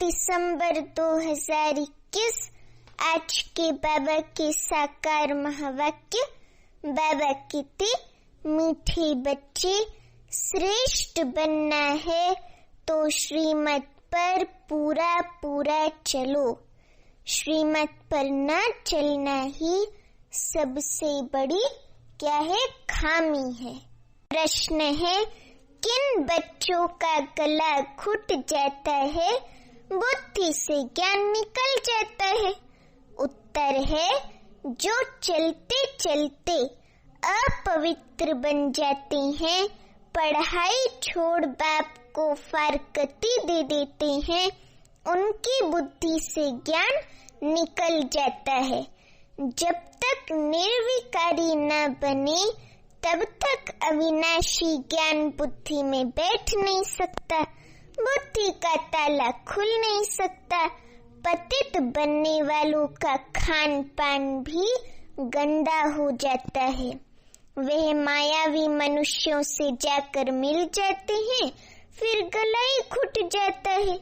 दिसंबर 2021 आज के बाबा के साकार महावाक्य। बाबा कहते, मीठे बच्चे, श्रेष्ठ बनना है तो श्रीमत पर पूरा पूरा चलो। श्रीमत पर न चलना ही सबसे बड़ी क्या है? खामी है। प्रश्न है, किन बच्चों का गला घुट जाता है, बुद्धि से ज्ञान निकल जाता है? उत्तर है, जो चलते चलते अपवित्र बन जाते हैं, पढ़ाई छोड़ बाप को फारकती दे देते हैं, उनकी बुद्धि से ज्ञान निकल जाता है। जब तक निर्विकारी न बने तब तक अविनाशी ज्ञान बुद्धि में बैठ नहीं सकता, बुद्धि का ताला खुल नहीं सकता। पतित बनने वालों का खान पान भी गंदा हो जाता है। वह मायावी मनुष्यों से जाकर मिल जाते हैं, फिर गला ही घुट जाता है,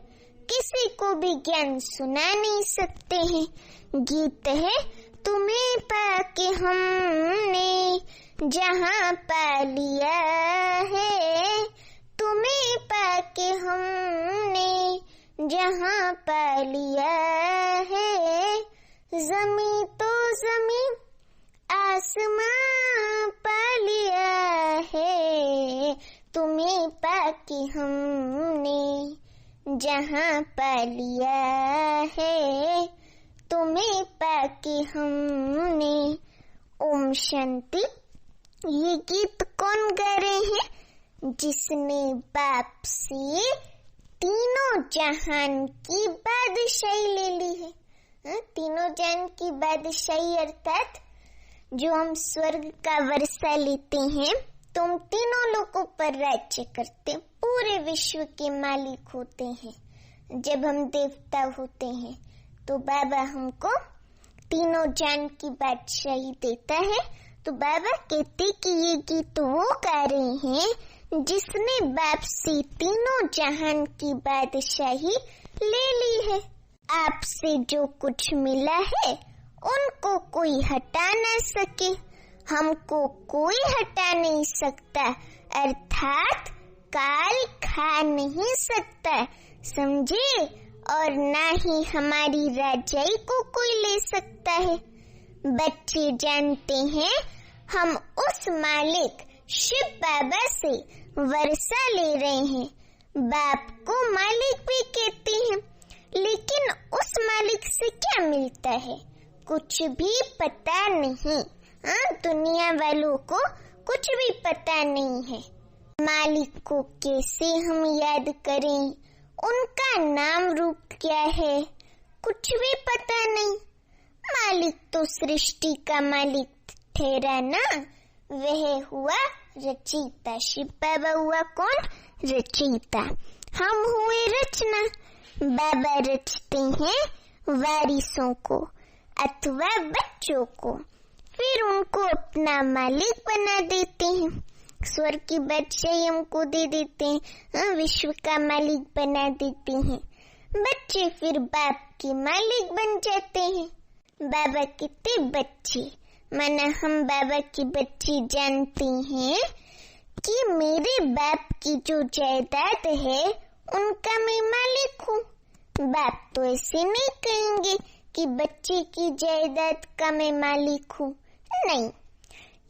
किसी को भी ज्ञान सुना नहीं सकते हैं। गीत है, तुम्हें पाके हमने जहाँ पा लिया है, तुम्हें पाके हमने जहाँ पा लिया है, ज़मीं तो ज़मीं आसमां पा लिया है, तुम्हें पाके हमने जहाँ पा लिया है, तुम्हें पाके हमने। ओम शांति। ये गीत कौन गा रहे हैं? जिसने बाप से तीनों जहान की बादशाही ले ली है। तीनों जहान की बादशाही अर्थात जो हम स्वर्ग का वर्षा लेते हैं, तुम तीनों लोगों पर राज्य करते, पूरे विश्व के मालिक होते हैं। जब हम देवता होते हैं तो बाबा हमको तीनों जान की बादशाही देता है। तो बाबा कहते कि ये गीत वो गा रहे हैं जिसने बाप से तीनों जहान की बादशाही ले ली है। आपसे जो कुछ मिला है उनको कोई हटा न सके, हमको कोई हटा नहीं सकता, अर्थात काल खा नहीं सकता, समझे? और ना ही हमारी राजाई को कोई ले सकता है। बच्चे जानते हैं हम उस मालिक शिव बाबा से वर्षा ले रहे हैं। बाप को मालिक भी कहते हैं, लेकिन उस मालिक से क्या मिलता है? कुछ भी पता नहीं। दुनिया वालों को कुछ भी पता नहीं है। मालिक को कैसे हम याद करें? उनका नाम रूप क्या है? कुछ भी पता नहीं। मालिक तो सृष्टि का मालिक ठहरा ना, वह हुआ रचयिता। शिव बाबा हुआ कौन? रचयिता। हम हुए रचना। बाबा रचते हैं वारिसों को अथवा बच्चों को, फिर उनको अपना मालिक बना देते हैं। स्वर्ग की बादशाही हमको दे देते हैं, विश्व का मालिक बना देते हैं। बच्चे फिर बाप के मालिक बन जाते हैं। बाबा कितने बच्चे, माना हम बाबा के बच्चे जानते हैं कि मेरे बाप की जो जायदाद है उनका मैं मालिक हूँ। बाप तो ऐसे नहीं कहेंगे कि बच्चे की जायदाद का मैं मालिक हूँ, नहीं।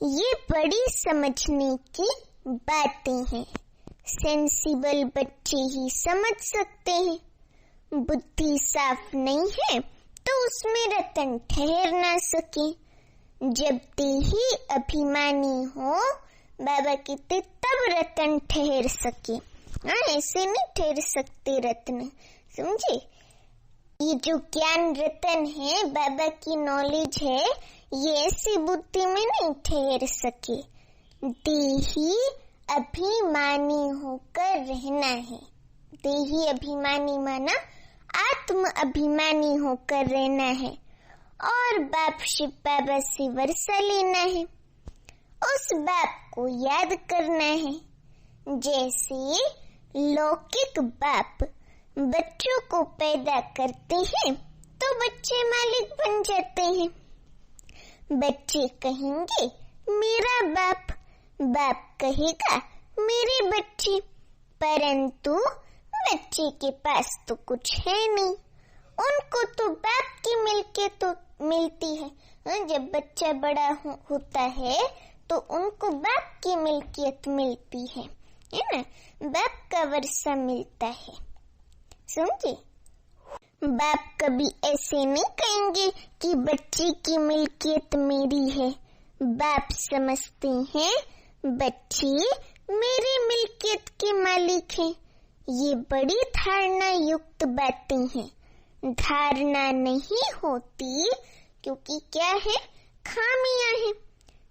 ये बड़ी समझने की बातें हैं। सेंसिबल बच्चे ही समझ सकते हैं। बुद्धि साफ नहीं है तो उसमें रतन ठहर ना सके। जब देही अभिमानी हो, बाबा कहते तब रतन ठहर सके। ऐसे नहीं ठहर सकते रत्न, समझे? ये जो ज्ञान रतन है, बाबा की नॉलेज है, ये ऐसी बुद्धि में नहीं ठहर सके। देही अभिमानी होकर रहना है। देही अभिमानी माना आत्म अभिमानी होकर रहना है और बाप शिव बाबा से वर्षा लेना है। उस बाप को याद करना है। जैसे लौकिक बाप बच्चों को पैदा करते हैं तो बच्चे मालिक बन जाते हैं। बच्चे कहेंगे मेरा बाप, बाप कहेगा मेरे बच्चे, परंतु बच्चे के पास तो कुछ है नहीं, उनको तो बाप की मिल्कियत तो मिलती है। जब बच्चा बड़ा होता है तो उनको बाप की मिल्कियत मिलती है ना, बाप का वर्षा मिलता है। समझे? बाप कभी ऐसे नहीं कहेंगे कि बच्चे की मिल्कियत मेरी है। बाप समझते हैं बच्चे मेरे मिल्कियत के मालिक हैं। ये बड़ी धारणा युक्त बातें हैं। धारणा नहीं होती क्योंकि क्या है, खामियां हैं।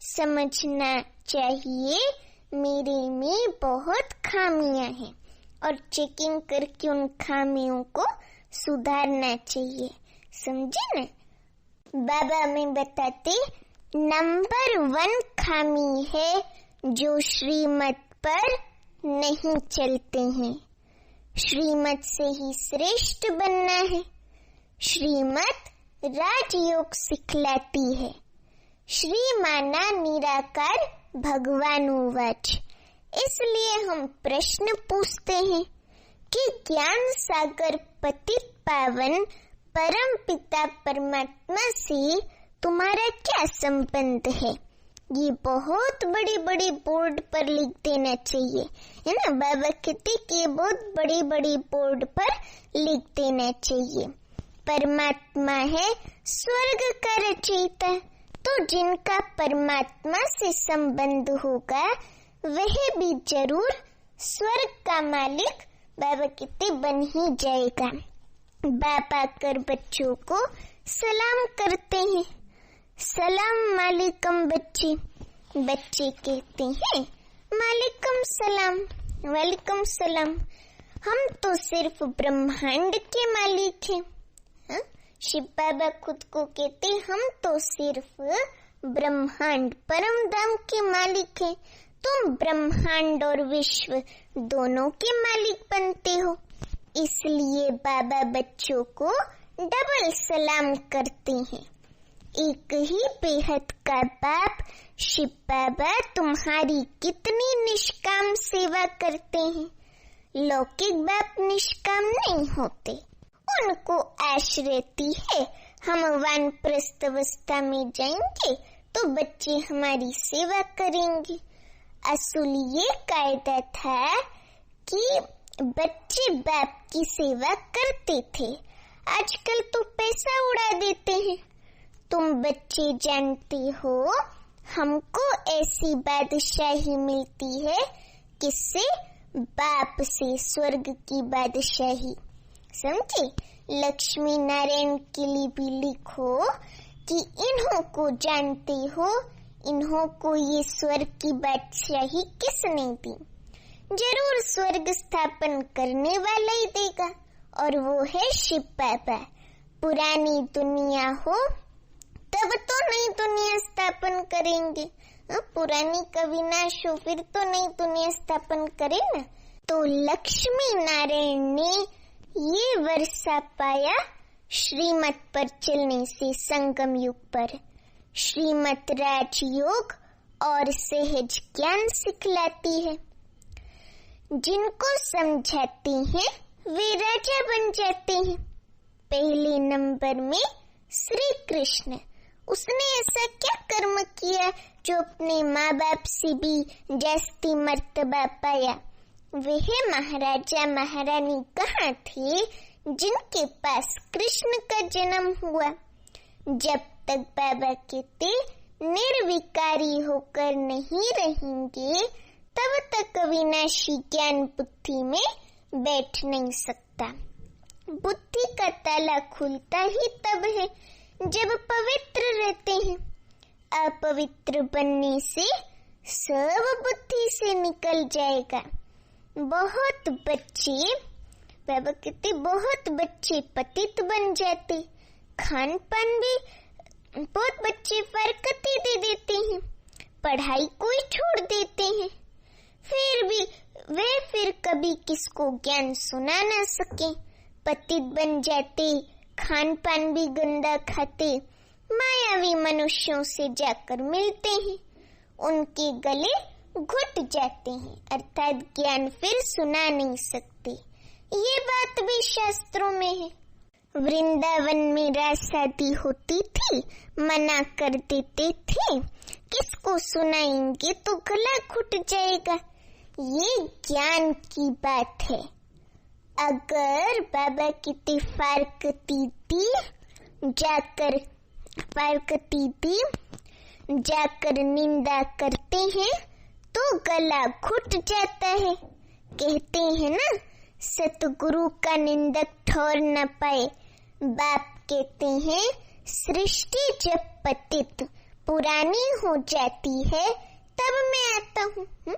समझना चाहिए मेरे में बहुत खामियां हैं और चेकिंग करके उन खामियों को सुधारना चाहिए। समझे ना? बाबा में बताते नंबर 1 खामी है जो श्रीमत पर नहीं चलते हैं। श्रीमत से ही श्रेष्ठ बनना है। श्रीमत राजयोग सिखलाती है। श्री माना निराकार भगवान उवाच। इसलिए हम प्रश्न पूछते हैं कि ज्ञान सागर पतित पावन परम पिता परमात्मा से तुम्हारा क्या संबंध है? ये बहुत बड़ी बड़ी बोर्ड पर लिख देना चाहिए, है ना। बाबा कहते कि बहुत बड़ी बड़ी बोर्ड पर लिख देना चाहिए। परमात्मा है स्वर्ग का रचयिता, तो जिनका परमात्मा से संबंध होगा वह भी जरूर स्वर्ग का मालिक बाबा कहते बन ही जाएगा। बाप आकर बच्चों को सलाम करते हैं। सलाम मालिकम बच्चे। बच्चे कहते हैं मालिकम सलाम, वालेकुम सलाम। हम तो सिर्फ ब्रह्मांड के मालिक हैं। शिव बाबा खुद को कहते हम तो सिर्फ ब्रह्मांड परम धाम के मालिक हैं। तुम ब्रह्मांड और विश्व दोनों के मालिक बनते हो। इसलिए बाबा बच्चों को डबल सलाम करते हैं। एक ही बेहद का बाप शिव बाबा तुम्हारी कितनी निष्काम सेवा करते हैं। लौकिक बाप निष्काम नहीं होते, उनको आश रहती है हम वानप्रस्थ अवस्था में जाएंगे तो बच्चे हमारी सेवा करेंगे। असूल ये कायदा था कि बच्चे बाप की सेवा करते थे। आजकल तो पैसा उड़ा देते हैं। तुम बच्चे जानते हो हमको ऐसी बादशाही मिलती है किससे? बाप से, स्वर्ग की बादशाही। समझे? लक्ष्मी नारायण के लिए भी लिखो कि इन्हों को जानते हो, इन्हों को ये स्वर्ग की बादशाही किसने दी? जरूर स्वर्ग स्थापन करने वाला ही देगा, और वो है शिव बाबा। पुरानी दुनिया हो तब तो नई दुनिया स्थापन करेंगे। पुरानी का विनाश हो फिर तो नई दुनिया स्थापन करे ना। तो लक्ष्मी नारायण ने ये वर्षा पाया श्रीमत पर चलने से, संगम युग पर। श्रीमत राजयोग और सहज ज्ञान सिखलाती है। जिनको समझाते हैं वे राजा बन जाते हैं। पहले नंबर में श्री कृष्ण, उसने ऐसा क्या कर्म किया जो अपने माँ बाप से भी जास्ती मर्तबा पाया? वह महाराजा महारानी कहाँ थे जिनके पास कृष्ण का जन्म हुआ? जब तक बाबा कहते निर्विकारी होकर नहीं रहेंगे तब तक अविनाशी ज्ञान बुद्धि में बैठ नहीं सकता। बुद्धि का ताला खुलता ही तब है जब पवित्र रहते हैं। अपवित्र बनने से सब बुद्धि से निकल जाएगा। बहुत बच्चे, बाबा कहते बहुत बच्चे पतित बन जाते। खान पान भी बहुत बच्चे फरकती दे देते हैं, पढ़ाई को ही छोड़ देते हैं। फिर भी वे फिर कभी किसको ज्ञान सुना ना सके। पतित बन जाते, खान पान भी गंदा खाते, मायावी मनुष्यों से जाकर मिलते हैं, उनके गले घुट जाते हैं, अर्थात ज्ञान फिर सुना नहीं सकते। ये बात भी शास्त्रों में है। वृंदावन में रास शादी होती थी, मना कर देते थे, किसको सुनाएंगे तो गला घुट जाएगा। ये ज्ञान की बात है। अगर बाबा की फारकती जाकर निंदा करते हैं तो गला घुट जाता है। कहते हैं ना, सतगुरु का निंदक ठौर न पाए। बाप कहते हैं, सृष्टि जब पतित पुरानी हो जाती है तब मैं आता हूँ।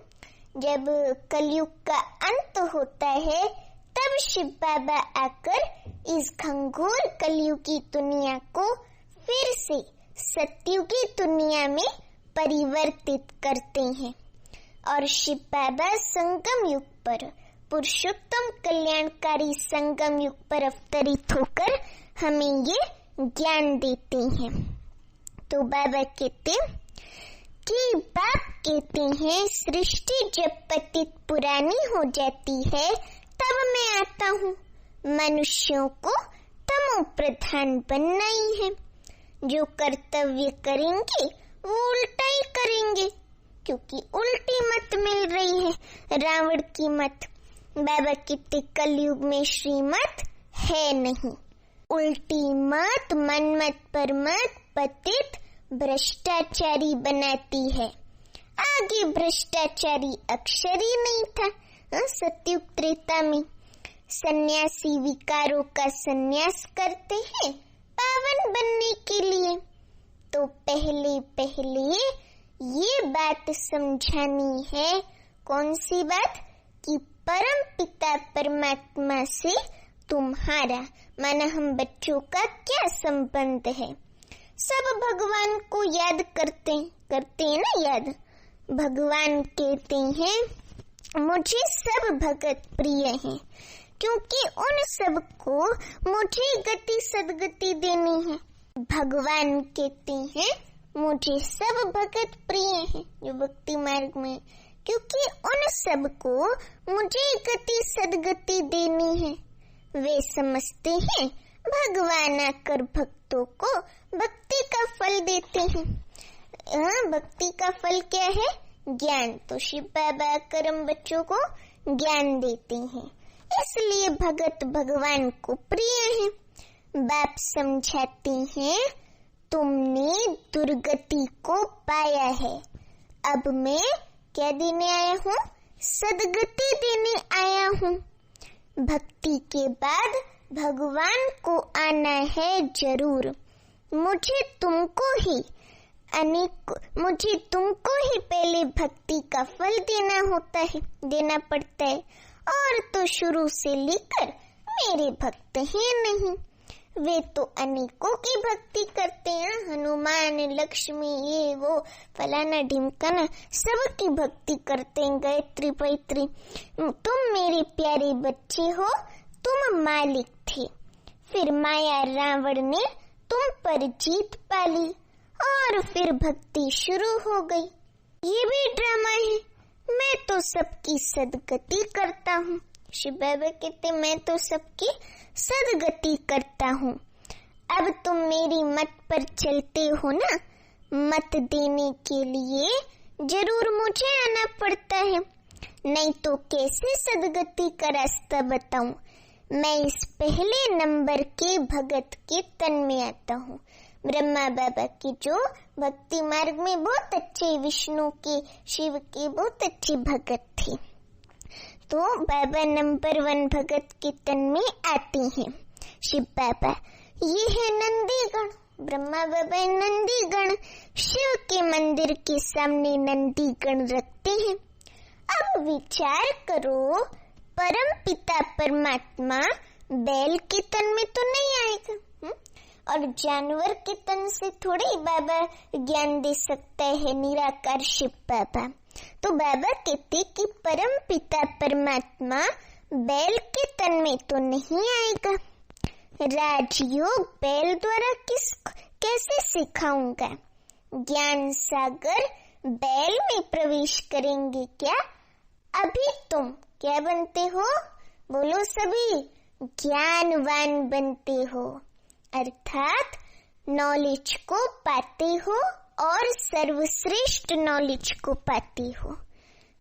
जब कलयुग का अंत होता है तब शिव बाबा आकर इस घंघोर कलयुगी दुनिया को फिर से सतयुगी दुनिया में परिवर्तित करते हैं और शिव बाबा संगम युग पर, पुरुषोत्तम कल्याणकारी संगम युग पर अवतरित होकर हमें ये ज्ञान देते हैं। तो बाबा कहते कि बाप कहते हैं, सृष्टि जब पतित पुरानी हो जाती है तब मैं आता हूँ। मनुष्यों को तमो प्रधान बनना ही है। जो कर्तव्य करेंगे वो उल्टा ही करेंगे, क्योंकि उल्टी मत मिल रही है, रावण की मत। बाबा कहते कलयुग में श्रीमत है नहीं। उल्टी मत मनमत परमत पतित भ्रष्टाचारी बनाती है। आगे भ्रष्टाचारी अक्षर ही नहीं था। सतयुग त्रेता में सन्यासी विकारों का सन्यास करते हैं पावन बनने के लिए। तो पहले ये बात समझानी है। कौन सी बात? कि परम पिता परमात्मा से तुम्हारा, माना हम बच्चों का क्या संबंध है। सब भगवान को याद करते हैं ना याद। भगवान कहते हैं, मुझे सब भगत प्रिय हैं, क्योंकि उन सब को मुझे गति सदगति देनी है। भगवान कहते हैं, मुझे सब भगत प्रिय हैं जो भक्ति मार्ग में, क्योंकि उन सब को मुझे गति सदगति देनी है। वे समझते हैं भगवान आकर भक्तों को भक्ति का फल देते हैं। भक्ति का फल क्या है? ज्ञान। तो शिव बाबा करम बच्चों को ज्ञान देते हैं, इसलिए भगत भगवान को प्रिय है। बाप समझाते हैं, तुमने दुर्गति को पाया है, अब मैं क्या देने आया हूँ? सदगति देने आया हूँ। भक्ति के बाद भगवान को आना है जरूर। मुझे तुमको ही पहले भक्ति का फल देना पड़ता है। और तो शुरू से लेकर मेरे भक्त हैं नहीं, वे तो अनेकों की भक्ति करते हैं। हनुमान, लक्ष्मी, ये वो फलाना ढिमकाना, सबकी भक्ति करते हैं। गायत्री पैत्री, तुम मेरे प्यारे बच्चे हो, तुम मालिक थे। फिर माया रावण ने तुम पर जीत पाली और फिर भक्ति शुरू हो गई। ये भी ड्रामा है। मैं तो सबकी सदगति करता हूँ। शिव बाबा कहते, मैं तो सबकी सदगति करता हूँ। अब तुम मेरी मत पर चलते हो ना, मत देने के लिए जरूर मुझे आना पड़ता है, नहीं तो कैसे सदगति का रास्ता बताऊं। मैं इस पहले नंबर के भगत के तन में आता हूँ। ब्रह्मा बाबा की जो भक्ति मार्ग में बहुत अच्छे, विष्णु के, शिव के बहुत अच्छे भगत थे, तो बाबा नंबर 1 भगत के तन में आते हैं। शिव बाबा ये है नंदीगण, ब्रह्मा बाबा नंदीगण, शिव के मंदिर के सामने नंदीगण रखते हैं। अब विचार करो, परम पिता परमात्मा बैल के तन में तो नहीं आएगा, और जानवर के तन से थोड़ी बाबा ज्ञान दे सकता है निराकार शिव बाबा। तो बाबा कहते कि परम पिता परमात्मा बैल के तन में तो नहीं आएगा। राजयोग बैल द्वारा कैसे सिखाऊंगा? ज्ञान सागर बैल में प्रवेश करेंगे क्या? अभी तुम क्या बनते हो? बोलो सभी, ज्ञानवान बनते हो, अर्थात नॉलेज को पाते हो और सर्वश्रेष्ठ नॉलेज को पाते हो।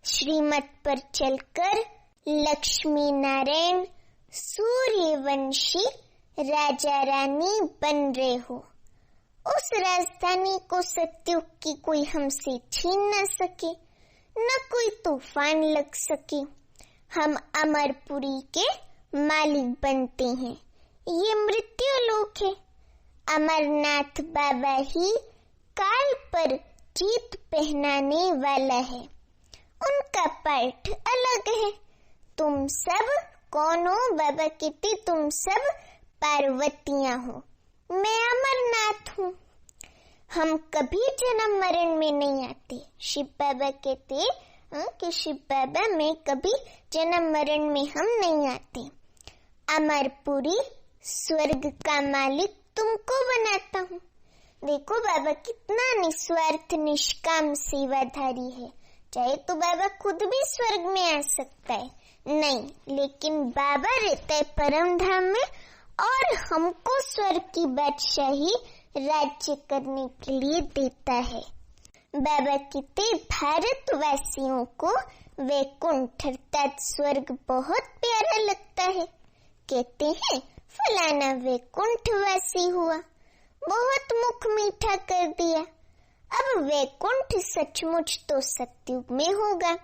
श्रीमत पर चलकर लक्ष्मी नारायण सूर्यवंशी राजा रानी बन रहे हो। उस राजधानी को सत्युग की कोई हमसे छीन न सके, न कोई तूफान लग सके। हम अमरपुरी के मालिक बनते हैं। ये मृत्यु लोक है। अमरनाथ बाबा ही काल पर जीत पहनाने वाला है। उनका पाठ अलग है। तुम सब कौन हो? बाबा कहते तुम सब पार्वतियां हो, मैं अमरनाथ हूँ। हम कभी जन्म मरण में नहीं आते। शिव बाबा कहते कि शिव बाबा में कभी जन्म मरण में हम नहीं आते। अमरपुरी स्वर्ग का मालिक तुमको बनाता हूँ। देखो बाबा कितना निस्वार्थ निष्काम सेवाधारी है। चाहे तो बाबा खुद भी स्वर्ग में आ सकता है, नहीं, लेकिन बाबा रहता है परम धाम में और हमको स्वर्ग की बादशाही राज्य करने के लिए देता है। बाबा कहते भारतवासियों को वैकुंठ अर्थात स्वर्ग बहुत प्यारा लगता है। कहते हैं फलाना वैकुंठवासी हुआ, बहुत मुख मीठा कर दिया। अब वैकुंठ सचमुच तो सतयुग में होगा।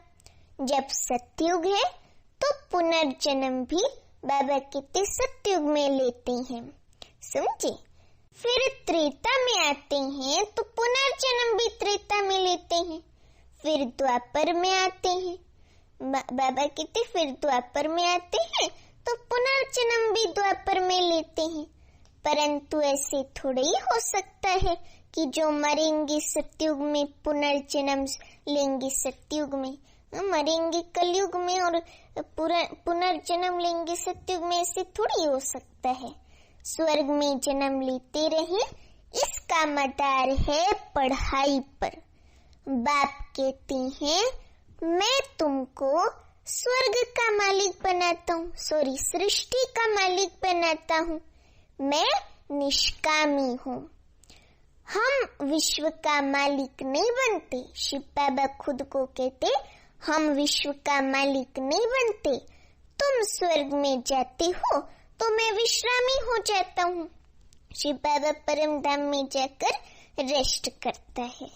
जब सतयुग है तो पुनर्जन्म भी बाबा कहते सतयुग में लेते हैं, समझे। फिर त्रेता में आते हैं तो पुनर्जन्म भी त्रेता में लेते हैं। फिर द्वापर में आते हैं, बाबा कहते फिर द्वापर में आते हैं तो पुनर्जन्म भी द्वापर में लेते हैं। परंतु ऐसे थोड़े ही हो सकता है कि जो मरेंगे सतयुग में पुनर्जन्म लेंगे सतयुग में, मरेंगे कलयुग में और पुनर्जन्म लेंगे सतयुग में, ऐसे थोड़ी हो सकता है। स्वर्ग में जन्म लेते रहे, इसका मदार है पढ़ाई पर। बाप कहते हैं मैं तुमको स्वर्ग का मालिक बनाता हूँ, सृष्टि का मालिक बनाता हूँ। मैं निष्कामी हूँ। हम विश्व का मालिक नहीं बनते। शिव बाबा खुद को कहते हम विश्व का मालिक नहीं बनते। तुम स्वर्ग में जाते हो तो मैं विश्रामी हो जाता हूँ। शिव बाबा परम धाम में जाकर रेस्ट करता है।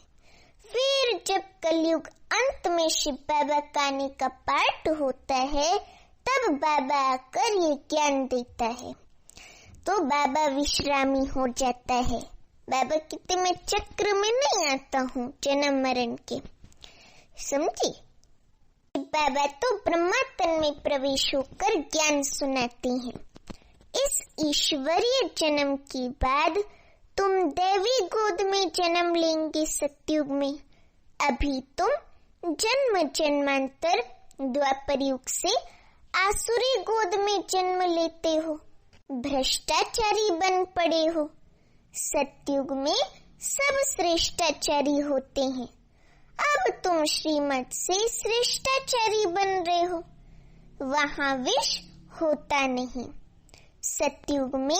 फिर जब कलयुग अंत में शिव बाबा का आने का पाठ होता है तब बाबा आकर ये ज्ञान देता है, तो बाबा विश्रामी हो जाता है। बाबा कहते मैं चक्र में नहीं आता हूँ जन्म मरण के, समझे। बाबा तो ब्रह्मा तन में प्रवेश होकर ज्ञान सुनाते हैं। इस ईश्वरीय जन्म के बाद तुम दैवी गोद में जन्म लेंगे सतयुग में। अभी तुम जन्म जन्मांतर द्वापर युग से आसुरी गोद में जन्म लेते हो, भ्रष्टाचारी बन पड़े हो। सतयुग में सब श्रेष्ठाचारी होते हैं। अब तुम श्रीमत से श्रेष्ठाचारी बन रहे हो, वहाँ विष होता नहीं। सतयुग में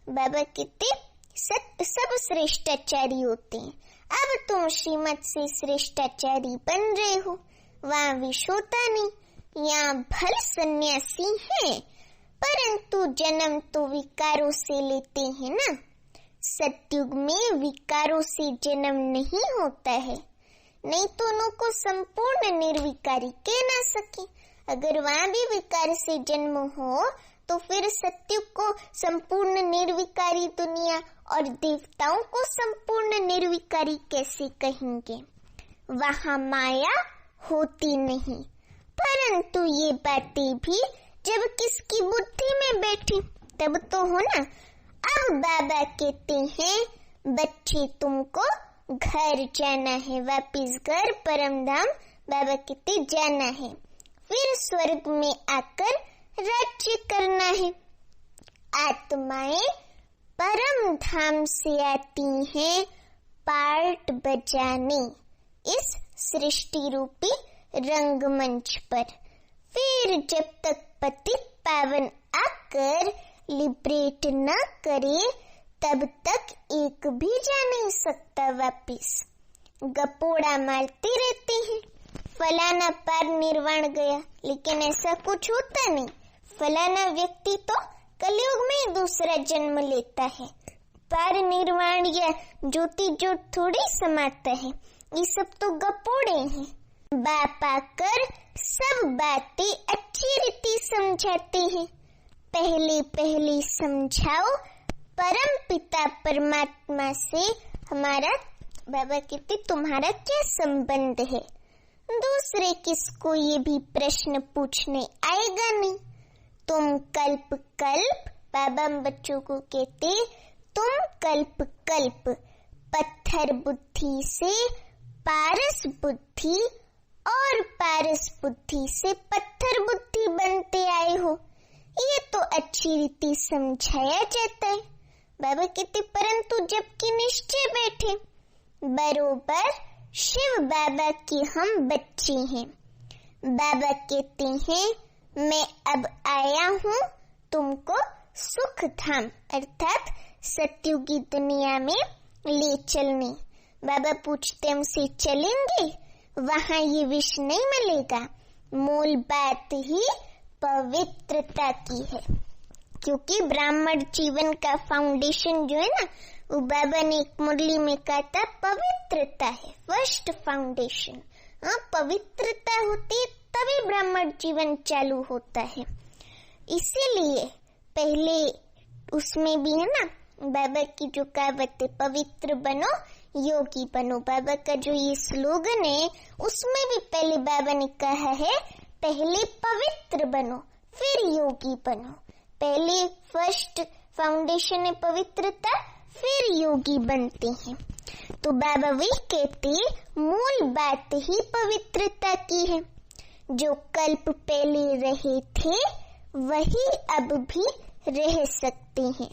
बाबा कहते सब श्रेष्ठाचारी होते हैं। अब तुम श्रीमत से श्रेष्ठाचारी बन रहे हो, वहाँ विष होता नहीं। यहाँ भल सन्यासी हैं, परंतु जन्म तो विकारों से लेते हैं ना। सतयुग में विकारों से जन्म नहीं होता है, नहीं तो उनको संपूर्ण निर्विकारी कह ना सके। अगर वहाँ भी विकार से जन्म हो तो फिर सतयुग को संपूर्ण निर्विकारी दुनिया और देवताओं को संपूर्ण निर्विकारी कैसे कहेंगे? वहाँ माया होती नहीं। परंतु ये बातें भी जब किसकी बुद्धि में बैठी तब तो हो ना। अब बाबा कहते हैं बच्चे तुमको घर जाना है, वापिस घर परम धाम बाबा कहते जाना है। फिर स्वर्ग में आकर राज्य करना है। आत्माएं परम धाम से आती हैं पार्ट बजाने इस सृष्टि रूपी रंगमंच पर। फिर जब तक पतित पावन आकर लिबरेट न करे तब तक एक भी जा नहीं सकता वापिस। गपोड़ा मारते रहते हैं, फलाना पार निर्वाण गया, लेकिन ऐसा कुछ होता नहीं। फलाना व्यक्ति तो कलयुग में दूसरा जन्म लेता है। पार निर्वाण या ज्योति ज्योत थोड़ी समाता है, ये सब तो गपोड़े हैं। बाप आकर सब बातें अच्छी रीति समझाते हैं। पहले समझाओ परम पिता परमात्मा से हमारा, बाबा कहते तुम्हारा क्या संबंध है। दूसरे किसको ये भी प्रश्न पूछने आएगा नहीं। तुम कल्प कल्प, बाबा बच्चों को कहते तुम कल्प कल्प पत्थर बुद्धि से पारस बुद्धि और पारस बुद्धि से पत्थर बुद्धि बनते आए हो। ये तो अच्छी रीति समझाया जाता है। बाबा कहते परंतु जबकि निश्चय बैठे बरोबर शिव बाबा के हम बच्चे हैं। बाबा कहते हैं मैं अब आया हूँ तुमको सुख धाम अर्थात सत्युगी दुनिया में ले चलने। बाबा पूछते हमसे चलेंगे? वहाँ ये विष नहीं मिलेगा। मूल बात ही पवित्रता की है, क्योंकि ब्राह्मण जीवन का फाउंडेशन जो है ना, वो बाबा ने एक मुरली में कहा था पवित्रता है फर्स्ट फाउंडेशन। हाँ, पवित्रता होती है तभी ब्राह्मण जीवन चालू होता है। इसीलिए पहले उसमें भी है ना बाबा की जो कहावत है पवित्र बनो योगी बनो। बाबा का जो ये स्लोगन है उसमें भी पहले बाबा ने कहा है पहले पवित्र बनो फिर योगी बनो। पहले फर्स्ट फाउंडेशन है पवित्रता, फिर योगी बनते हैं। तो बाबा वही कहते मूल बात ही पवित्रता की है। जो कल्प पहले रहे थे वही अब भी रह सकते हैं।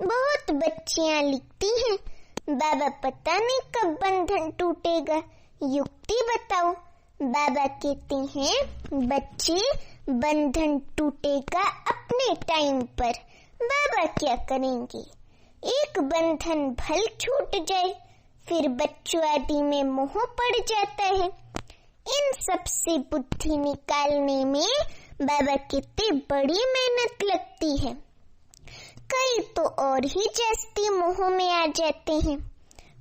बहुत बच्चियां लिखती हैं बाबा पता नहीं कब बंधन टूटेगा, युक्ति बताओ। बाबा कहते हैं बच्चे बंधन टूटेगा अपने टाइम पर। बाबा क्या करेंगे? एक बंधन भल छूट जाए, फिर बच्चों आदि में मोह पड़ जाता है। इन सब से बुद्धि निकालने में बाबा कहते बड़ी मेहनत लगती है। कई तो और ही जास्ती मोह में आ जाते हैं।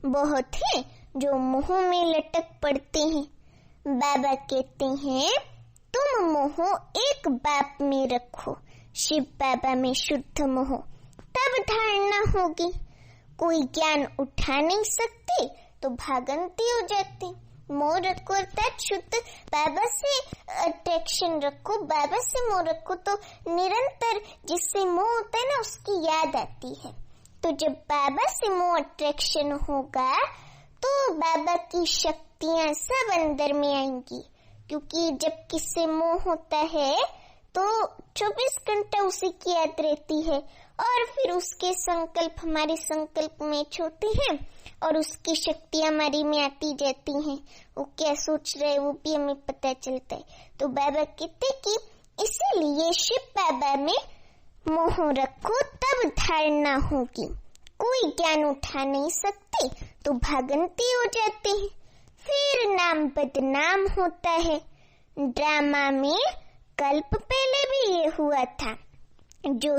बहुत है जो मोह में लटक पड़ते हैं। बाबा कहते हैं तुम मोह एक बाप में रखो, शिव बाबा में शुद्ध मोह, तब धारणा होगी। कोई ज्ञान उठा नहीं सकते तो भागंती हो जाते। मोह रखो अर्थात शुद्ध बाबा से अट्रैक्शन रखो, बाबा से मोह रखो तो निरंतर जिससे मोह होता है ना उसकी याद आती है। तो जब बाबा से मोह अट्रैक्शन होगा तो बाबा की शक्तियां सब अंदर में आएंगी, क्योंकि जब किससे मोह होता है तो 24 घंटा उसी की याद रहती है और फिर उसके संकल्प हमारे संकल्प में होते हैं और उसकी शक्ति हमारी में आती जाती हैं। वो क्या सोच रहे हैं वो भी हमें पता चलता है। तो बाबा कहते कि इसीलिए शिव बाबा में मोह रखो तब धारणा होगी। कोई ज्ञान उठा नहीं सकते तो भागंती हो जाते हैं, फिर नाम बदनाम होता है। ड्रामा में कल्प पहले भी ये हुआ था। जो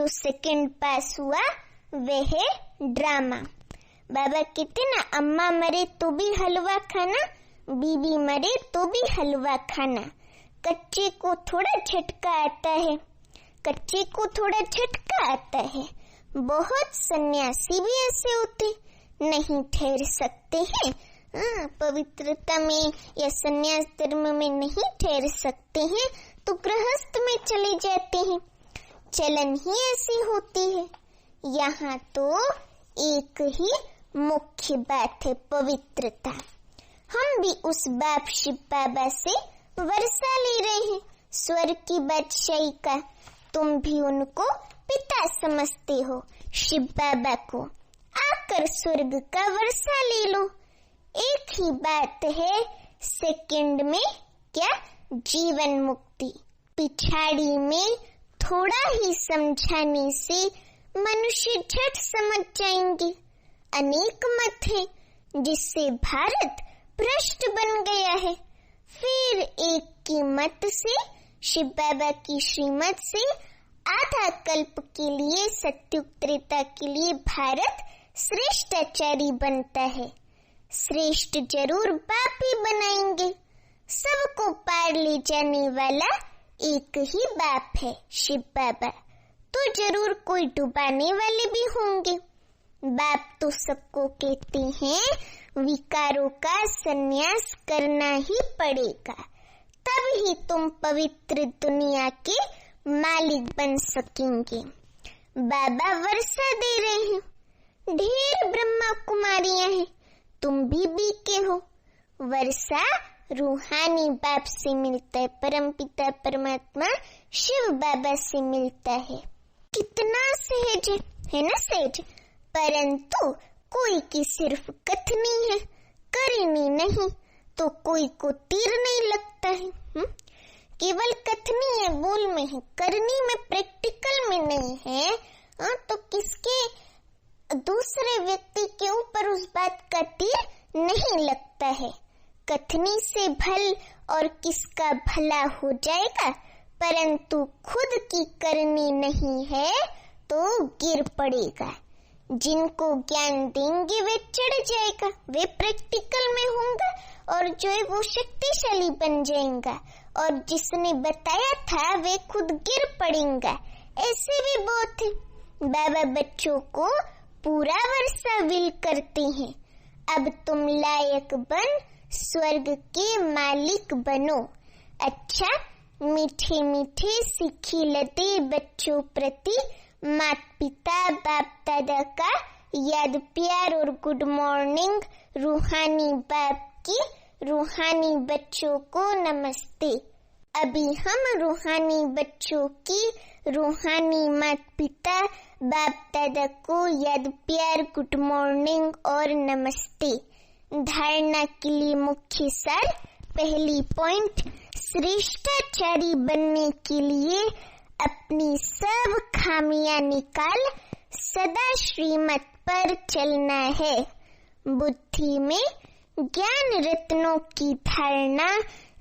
सेकंड पास हुआ वह ड्रामा। बाबा कहते ना अम्मा मरे तो भी हलवा खाना, बीबी मरे तो भी हलवा खाना। कच्चे को थोड़ा झटका आता है। बहुत सन्यासी भी ऐसे होते नहीं ठहर सकते हैं। पवित्रता में या सन्यास धर्म में नहीं ठहर सकते हैं तो गृहस्थ में चले जाते हैं। चलन ही ऐसी होती है। यहाँ तो एक ही मुख्य बात है पवित्रता। हम भी उस बाप शिव बाबा से वर्षा ले रहे हैं। स्वर्ग की बादशाही का तुम भी उनको पिता समझते हो। शिव बाबा को आकर स्वर्ग का वर्षा ले लो। एक ही बात है, सेकंड में क्या जीवन मुक्ति। पिछाड़ी में थोड़ा ही समझाने से मनुष्य झट समझ जाएंगे। अनेक मत है जिससे भारत भ्रष्ट बन गया है। फिर एक की मत से, शिव बाबा की श्रीमत से आधा कल्प के लिए, सत्युग त्रेता के लिए भारत श्रेष्ठाचारी बनता है। श्रेष्ठ जरूर बाप ही बनाएंगे। सबको पार ले जाने वाला एक ही बाप है, शिव बाबा। तो जरूर कोई डुबाने वाले भी होंगे। बाप तो सबको कहते हैं विकारों का संन्यास करना ही पड़ेगा, तब ही तुम पवित्र दुनिया के मालिक बन सकेंगे। बाबा वर्षा दे रहे हैं। ढेर ब्रह्मा कुमारियां हैं, तुम भी बीके हो। वर्षा रूहानी बाप से मिलता है, परमपिता परमात्मा शिव बाबा से मिलता है। कितना सहज है ना सहज। परंतु कोई की सिर्फ कथनी है, करनी नहीं, तो कोई को तीर नहीं लगता है। केवल कथनी है, बोल में है, करनी में, प्रैक्टिकल में नहीं है। तो किसके दूसरे व्यक्ति के ऊपर उस बात का तीर नहीं लगता है। कथनी से भल और किसका भला हो जाएगा, परंतु खुद की करनी नहीं है तो गिर पड़ेगा। जिनको ज्ञान देंगे वे चढ़ जाएगा, वे प्रैक्टिकल में होंगे और जो है वो शक्तिशाली बन जाएगा। और जिसने बताया था वे खुद गिर पड़ेगा। ऐसे भी बहुत है। बाबा बच्चों को पूरा वर्षा विल करते हैं। अब तुम लायक बन स्वर्ग के मालिक बनो। अच्छा, मीठे मीठे सिखी लते बच्चों प्रति माता पिता बाप दादा का याद प्यार और गुड मॉर्निंग। रूहानी बाप की रूहानी बच्चों को नमस्ते। अभी हम रूहानी बच्चों की रूहानी माता पिता बाप दादा को याद प्यार गुड मॉर्निंग और नमस्ते। धारणा के लिए मुख्य सार। पहली पॉइंट, श्रेष्ठाचारी बनने के लिए अपनी सब खामियां निकाल सदा श्रीमत पर चलना है। बुद्धि में ज्ञान रत्नों की धारणा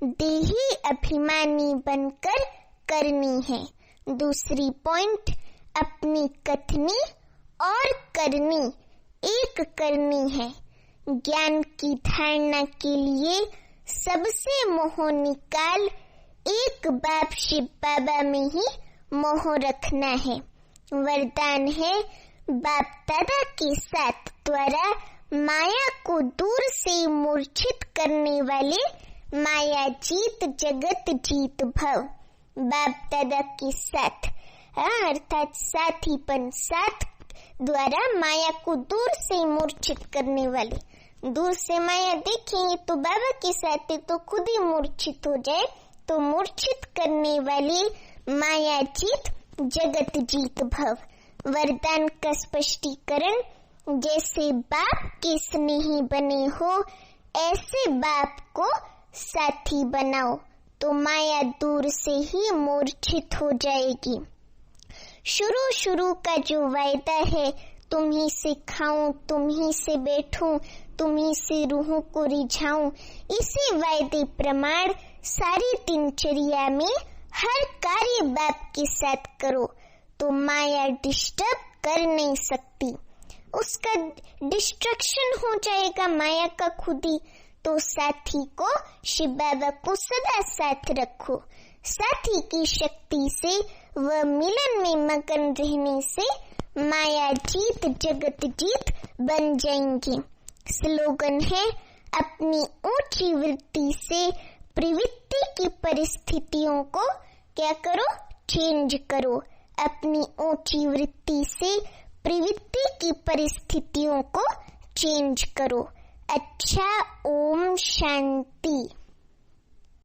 देही अभिमानी बनकर करनी है। दूसरी पॉइंट, अपनी कथनी और करनी एक करनी है। ज्ञान की धारणा के लिए सबसे मोह निकाल एक बाप शिव बाबा में ही मोह रखना है। वरदान है बाप दादा के साथ द्वारा माया को दूर से मूर्छित करने वाले माया जीत जगत जीत भव। बाप दादा के साथ अर्थात साथीपन, साथ द्वारा माया को दूर से मूर्छित करने वाले। दूर से माया देखेंगे तो बाबा के साथ तो खुद ही मूर्छित हो जाए। तो मूर्छित करने वाली माया जीत जगत जीत भव। वरदान का स्पष्टीकरण, जैसे बाप के स्नेही बने हो ऐसे बाप को साथी बनाओ तो माया दूर से ही मूर्छित हो जाएगी। शुरू का जो वायदा है, तुम ही से खाऊं, तुम ही से बैठूं, तुम ही से रूहों को रिझाऊं, इसी वायदे प्रमाण सारी दिनचर्या में हर कार्य बाप के साथ करो तो माया डिस्टर्ब कर नहीं सकती। उसका डिस्ट्रक्शन हो जाएगा माया का खुद ही। तो साथी को, शिव बाबा को सदा साथ रखो। साथी की शक्ति से व मिलन में मगन रहने से माया जीत जगत जीत बन जाएंगे। स्लोगन है, अपनी ऊंची वृत्ति से प्रवृत्ति की परिस्थितियों को क्या करो, चेंज करो। अपनी ऊंची वृत्ति से प्रवृत्ति की परिस्थितियों को चेंज करो। अच्छा, ओम शांति।